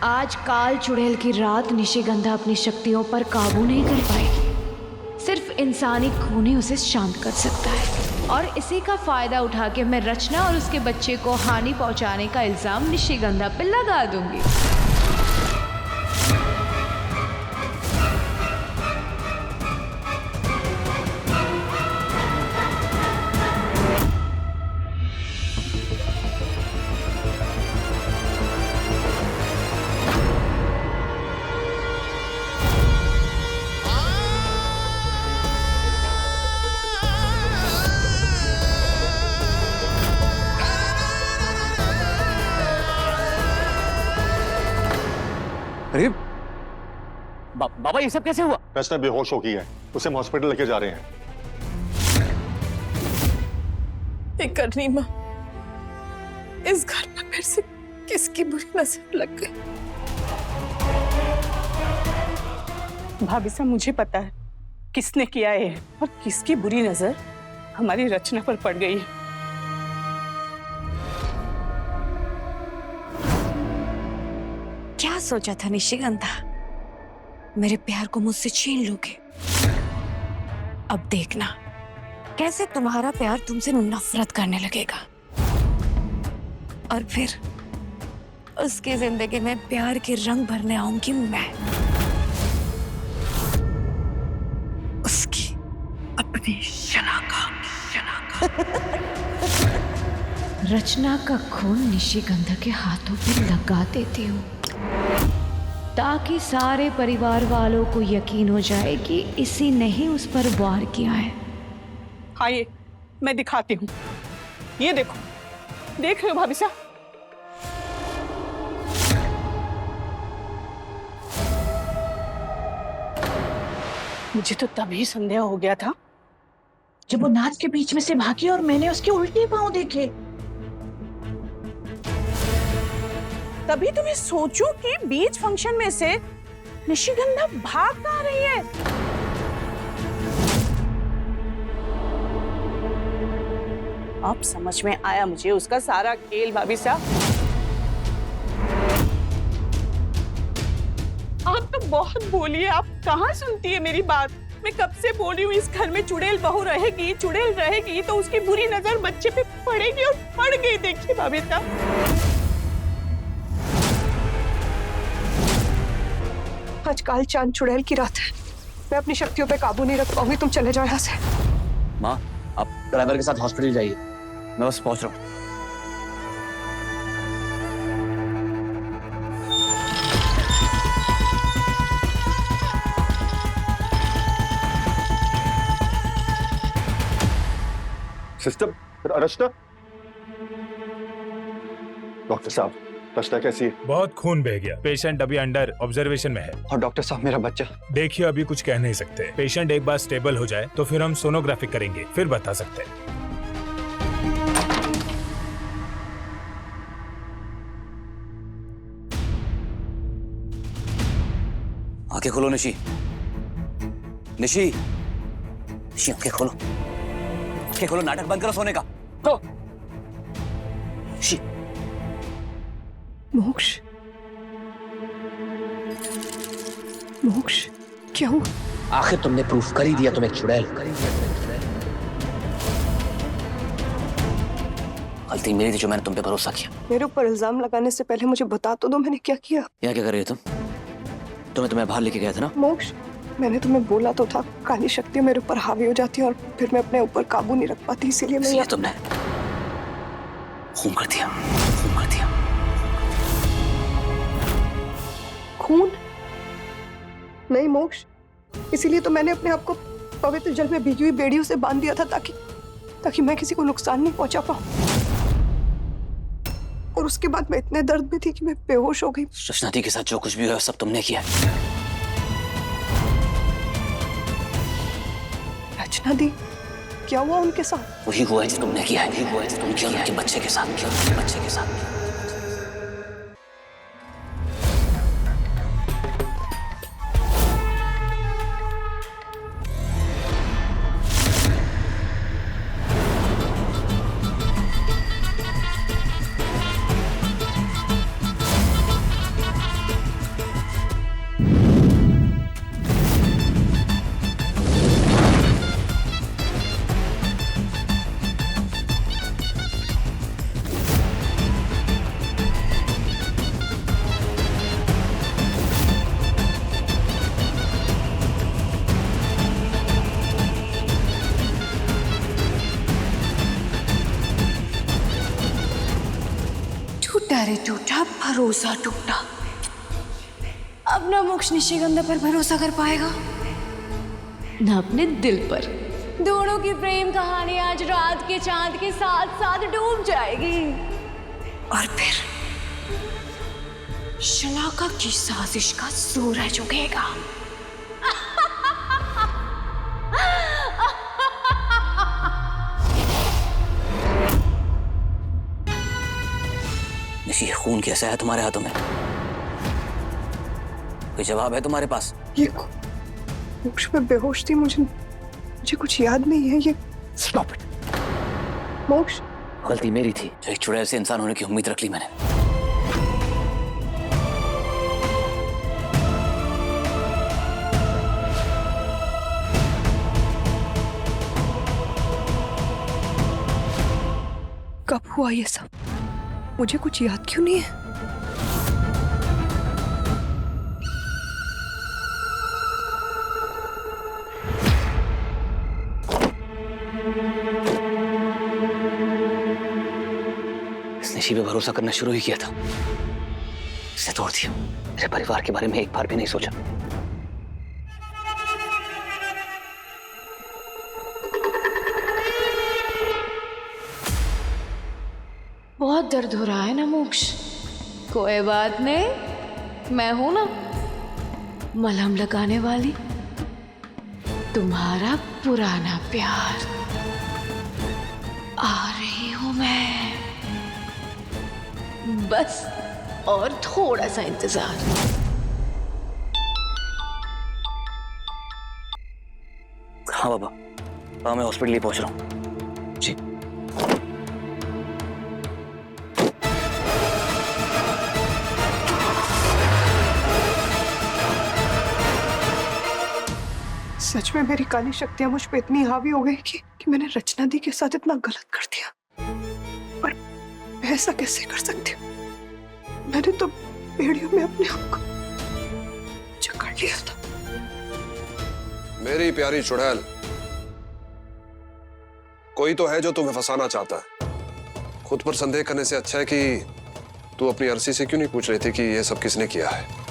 आज काल चुड़ैल की रात निशिगंधा अपनी शक्तियों पर काबू नहीं कर पाएगी। सिर्फ इंसानी खून ही उसे शांत कर सकता है और इसी का फायदा उठा के मैं रचना और उसके बच्चे को हानि पहुंचाने का इल्जाम निशिगंधा पे लगा दूंगी। अरे बाबा ये सब कैसे हुआ? रचना बेहोश हो गई है, उसे हम हॉस्पिटल लेके जा रहे हैं। करनी माँ, इस घर में फिर से किसकी बुरी नजर लग गई? भाभी साहब, मुझे पता है किसने किया है और किसकी बुरी नजर हमारी रचना पर पड़ गई है। क्या सोचा था निशिगंधा, मेरे प्यार को मुझसे छीन लोगे? अब देखना कैसे तुम्हारा प्यार तुमसे नफरत करने लगेगा और फिर उसकी जिंदगी में प्यार के रंग भरने आऊंगी मैं, उसकी अपनी शनाका। रचना का खून निशिगंधा के हाथों पे लगा देती हूँ ताकि सारे परिवार वालों को यकीन हो जाए कि इसी ने ही उस पर वार किया है। हाँ, ये मैं दिखाती हूँ। ये देखो, देख रहे हो भाभी साहब? मुझे तो तभी संदेह हो गया था जब वो नाच के बीच में से भागी और मैंने उसके उल्टे पांव देखे। तभी तो मैं सोचूं कि बीच फंक्शन में से निशिगंधा भाग कहाँ रही है। अब समझ में आया मुझे उसका सारा खेल। भाभी साहब, आप तो बहुत बोली है, आप कहाँ सुनती है मेरी बात? मैं कब से बोल रही हूँ इस घर में चुड़ैल बहू रहेगी, चुड़ैल रहेगी तो उसकी बुरी नजर बच्चे पे पड़ेगी, और पड़ गई। देखिए भाभी साहब, आज काल चांद चुड़ैल की रात है। मैं अपनी शक्तियों पे काबू नहीं रख पाऊंगी। तुम चले जाओ यहाँ से। माँ, आप ड्राइवर के साथ हॉस्पिटल जाइए, मैं बस पहुंच रहा हूँ। सिस्टर, रचना। डॉक्टर साहब, रचना कैसी है? बहुत खून बह गया। पेशेंट अभी अंडर ऑब्जर्वेशन में है। और डॉक्टर साहब, मेरा बच्चा? देखिए, अभी कुछ कह नहीं सकते। पेशेंट एक बार स्टेबल हो जाए तो फिर हम सोनोग्राफी करेंगे, फिर बता सकते हैं। आंखें खोलो निशी। निशी, निशी आंखें खोलो। आंखें खोलो, नाटक बंद करो सोने का। तो निशी। मोक्ष, मोक्ष, क्या हुआ? आखिर तुमने प्रूफ कर ही दिया तुम एक चुड़ैल। गलती मेरी थी जो मैंने तुम पे भरोसा किया। मेरे ऊपर इल्जाम लगाने से पहले मुझे बता तो दो मैंने क्या किया। यहाँ क्या कर रही हो तुम? तुम्हें बाहर लेके गया था ना? मोक्ष, मैंने तुम्हें बोला तो था काली शक्ति मेरे ऊपर हावी हो जाती है और फिर मैं अपने ऊपर काबू नहीं रख पाती, इसीलिए मैं तुमने खून कर दिया। खून कर दिया। खून? नहीं मोक्ष, इसीलिए तो मैंने अपने आप को पवित्र जल में भीगी हुई बेड़ियों से बांध दिया था ताकि मैं किसी को नुकसान नहीं पहुंचा पाऊं। और उसके बाद मैं इतने दर्द में थी कि मैं बेहोश हो गई। रचना दी के साथ जो कुछ भी हुआ सब तुमने किया। रचना दी? क्या हुआ उनके साथ? वही हुआ है जो तुमने किया है। वही हुआ है जो तुमने किया उनके बच्चे के साथ। किया उनके बच्चे के साथ। प्यारे टूटा, भरोसा टूटा। अब ना मोक्ष निशिगंधा पर भरोसा कर पाएगा, ना अपने दिल पर। दोनों की प्रेम कहानी आज रात के चांद के साथ साथ डूब जाएगी, और फिर शलाका की साजिश का सूरज उगेगा। निशी, खून कैसा है तुम्हारे हाथों में? कोई जवाब है तुम्हारे पास? ये मोक्ष में बेहोश थी, मुझे कुछ याद नहीं है। ये स्टॉप इट। मोक्ष, गलती मेरी थी, जो एक चुड़ैल से इंसान होने की उम्मीद रख ली मैंने। कब हुआ ये सब? मुझे कुछ याद क्यों नहीं है? इस निशी पे भरोसा करना शुरू ही किया था, इसे तोड़ दिया। मेरे परिवार के बारे में एक बार भी नहीं सोचा। बहुत दर्द हो रहा है ना मोक्ष? कोई बात नहीं, मैं हूं ना मलहम लगाने वाली। तुम्हारा पुराना प्यार। आ रही हूं मैं, बस और थोड़ा सा इंतजार। हाँ बाबा, हाँ मैं हॉस्पिटल ही पहुंच रहा हूँ जी। सच में मेरी काली शक्तियां मुझ पे इतनी हावी हो गई कि मैंने रचना दी के साथ इतना गलत कर दिया। पर मैं ऐसा कैसे कर सकती हूँ? मैंने तो बेड़ियों में अपने आप को जकड़ लिया था। मेरी प्यारी चुड़ैल, कोई तो है जो तुम्हें फंसाना चाहता है। खुद पर संदेह करने से अच्छा है कि तू अपनी अरसी से क्यों नहीं पूछ रही थी कि यह सब किसने किया है।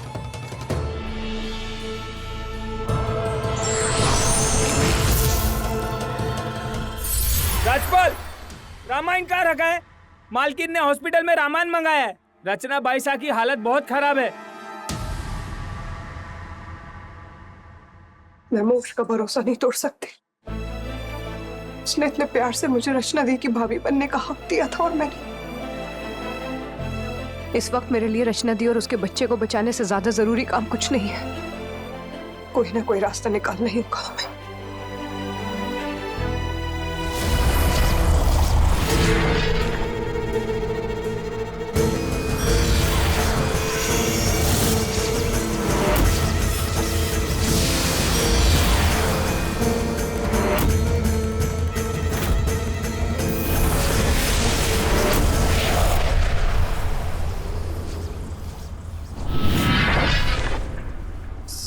राजपाल, रामायण कहाँ रखा है? मालकिन ने हॉस्पिटल में रामायण मंगाया है। रचना बाईसा की हालत बहुत खराब है। मैं मोक्ष का भरोसा नहीं तोड़ सकती। उसने इतने प्यार से मुझे रचना दी की भाभी बनने का हक दिया था, और मैंने इस वक्त मेरे लिए रचना दी और उसके बच्चे को बचाने से ज्यादा जरूरी काम कुछ नहीं है। कोई ना कोई रास्ता निकालना ही होगा हमें।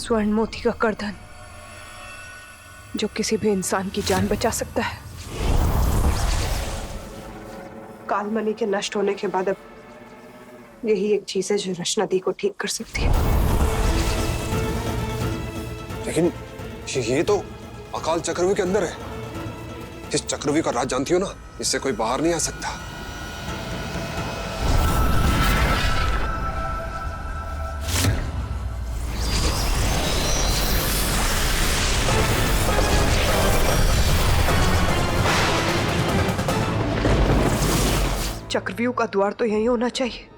स्वर्ण मोती का करधन जो किसी भी इंसान की जान बचा सकता है। कालमणि के नष्ट होने के बाद अब यही एक चीज है जो रचना दी को ठीक कर सकती है। लेकिन ये तो अकाल चक्रव्यूह के अंदर है। इस चक्रव्यूह का राज जानती हो ना, इससे कोई बाहर नहीं आ सकता। चक्रव्यूह का द्वार तो यही होना चाहिए,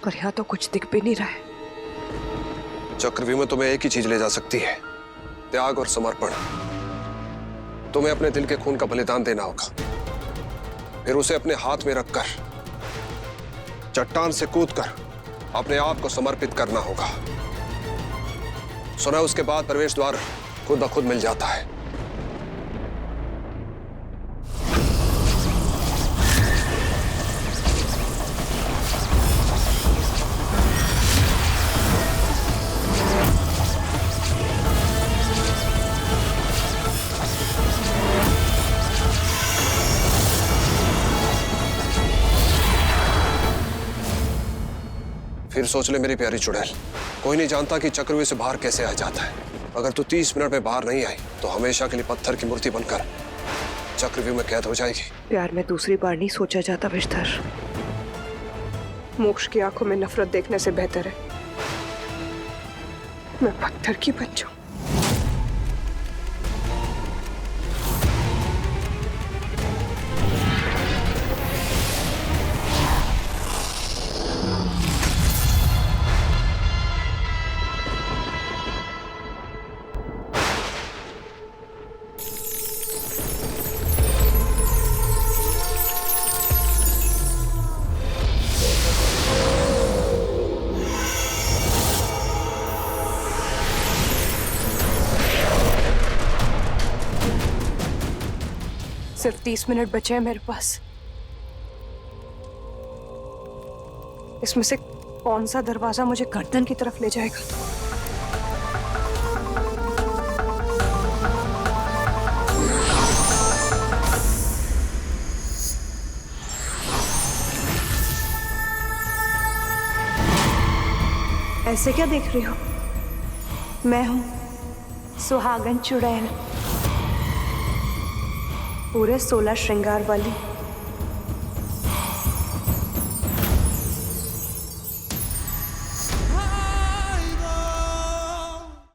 पर यहाँ तो कुछ दिख भी नहीं रहा है। चक्रव्यूह में तुम्हें एक ही चीज ले जा सकती है, त्याग और समर्पण। तुम्हें अपने दिल के खून का बलिदान देना होगा, फिर उसे अपने हाथ में रखकर चट्टान से कूदकर अपने आप को समर्पित करना होगा। सुना उसके बाद प्रवेश द्वार खुद ब खुद मिल जाता है। फिर सोच ले मेरी प्यारी चुड़ैल, कोई नहीं जानता कि चक्रव्यूह से बाहर कैसे आ जाता है। अगर तू 30 मिनट में बाहर नहीं आई तो हमेशा के लिए पत्थर की मूर्ति बनकर चक्रव्यूह में कैद हो जाएगी। प्यार में दूसरी बार नहीं सोचा जाता विष्ठर। मोक्ष की आंखों में नफरत देखने से बेहतर है मैं पत्थर की बन जाऊं। सिर्फ 30 मिनट बचे हैं मेरे पास। इसमें से कौन सा दरवाजा मुझे गर्दन की तरफ ले जाएगा? ऐसे क्या देख रही हो? मैं हूं सुहागन चुड़ैल, पूरे 16 श्रृंगार वाली